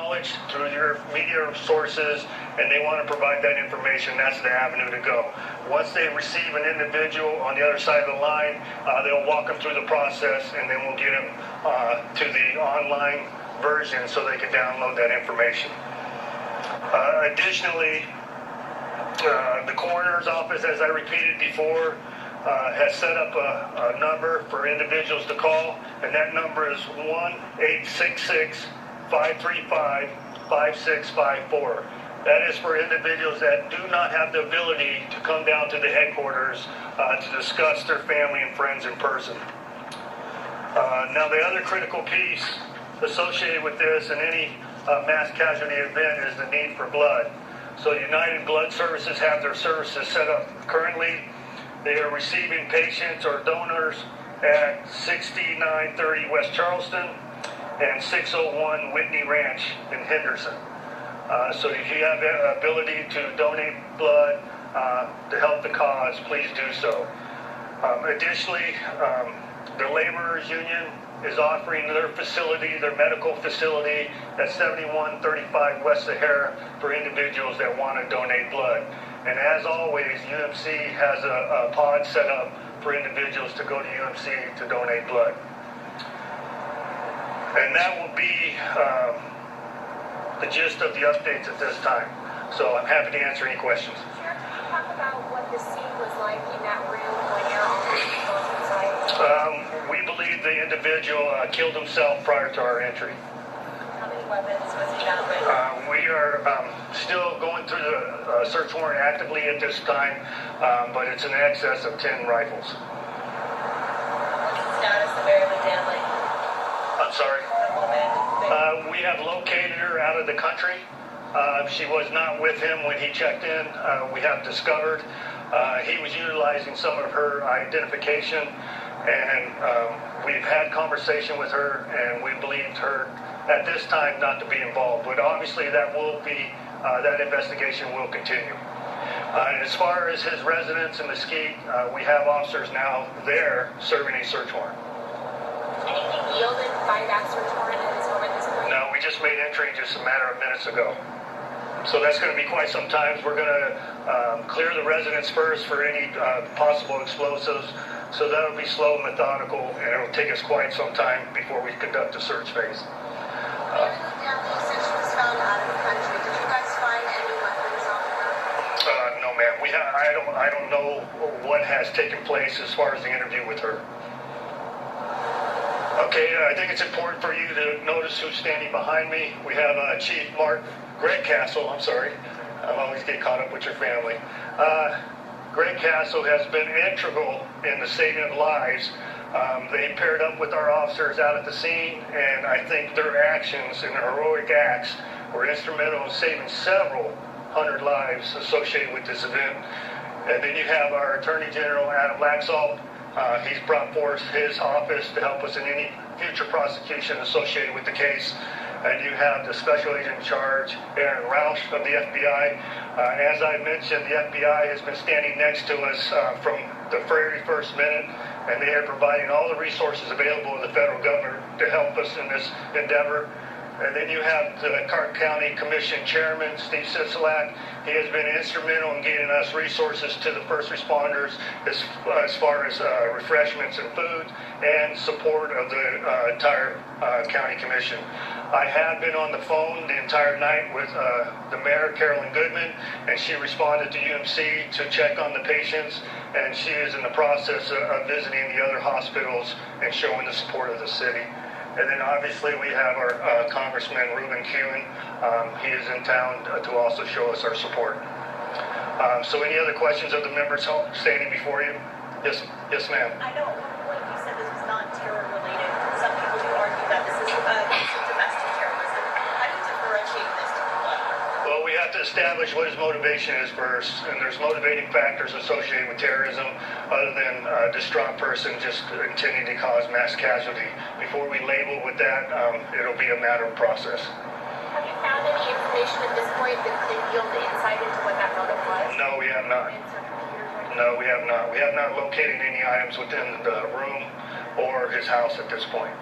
acknowledged through your media sources and they want to provide that information, that's the avenue to go. Once they receive an individual on the other side of the line, they'll walk them through the process, and then we'll get them to the online version so they can download that information. Additionally, the coroner's office, as I repeated before, has set up a number for individuals to call, and that number is 1-866-535-5654. That is for individuals that do not have the ability to come down to the headquarters to discuss their family and friends in person. Now, the other critical piece associated with this and any mass casualty event is the need for blood. So United Blood Services have their services set up currently. They are receiving patients or donors at 6930 West Charleston and 601 Whitney Ranch in Henderson. So if you have the ability to donate blood to help the cause, please do so. Additionally, the Laborers Union is offering their facility, their medical facility at 7135 West Sahara for individuals that want to donate blood. And as always, UMC has a pod set up for individuals to go to UMC to donate blood. And that will be the gist of the updates at this time. So I'm happy to answer any questions. Sheriff, can you talk about what the scene was like in that room when your officer was inside? We believe the individual killed himself prior to our entry. How many weapons was he found with? We are still going through the search warrant actively at this time, but it's in excess of 10 rifles. What's the status of Marilyn Danley? I'm sorry? The woman. We have located her out of the country. She was not with him when he checked in. We have discovered he was utilizing some of her identification, and we've had conversation with her, and we believed her at this time not to be involved. But obviously that will be, that investigation will continue. As far as his residence in Mesquite, we have officers now there serving a search warrant. Anything yielded by that search warrant at this point? No, we just made entry just a matter of minutes ago. So that's going to be quite some time. We're going to clear the residence first for any possible explosives. So that'll be slow and methodical, and it'll take us quite some time before we conduct the search phase. Marilyn Danley, you said she was found out of the country. Did you guys find any weapons on her? No, ma'am. I don't know what has taken place as far as the interview with her. Okay, I think it's important for you to notice who's standing behind me. We have Chief Greg Castle. I'm sorry. I always get caught up with your family. Greg Castle has been integral in the saving of lives. They paired up with our officers out at the scene, and I think their actions and their heroic acts were instrumental in saving several hundred lives associated with this event. And then you have our Attorney General, Adam Laxalt. He's brought forth his office to help us in any future prosecution associated with the case. And you have the Special Agent in Charge, Aaron Rausch of the FBI. As I mentioned, the FBI has been standing next to us from the very first minute, and they are providing all the resources available to the federal government to help us in this endeavor. And then you have the Clark County Commission Chairman, Steve Sisolak. He has been instrumental in getting us resources to the first responders as far as refreshments and food and support of the entire county commission. I have been on the phone the entire night with the mayor, Carolyn Goodman, and she responded to UMC to check on the patients, and she is in the process of visiting the other hospitals and showing the support of the city. And then obviously we have our Congressman Ruben Kuhn. He is in town to also show us our support. So any other questions of the members standing before you? Yes, ma'am. I know at one point you said this was not terror related. Some people do argue that this is domestic terrorism. How do you differentiate this to what? Well, we have to establish what his motivation is first, and there's motivating factors associated with terrorism other than a distraught person just intending to cause mass casualty. Before we label with that, it'll be a matter of process. Have you found any information at this point that could yield insight into what that motive was? No, we have not. No, we have not. We have not located any items within the room or his house at this point.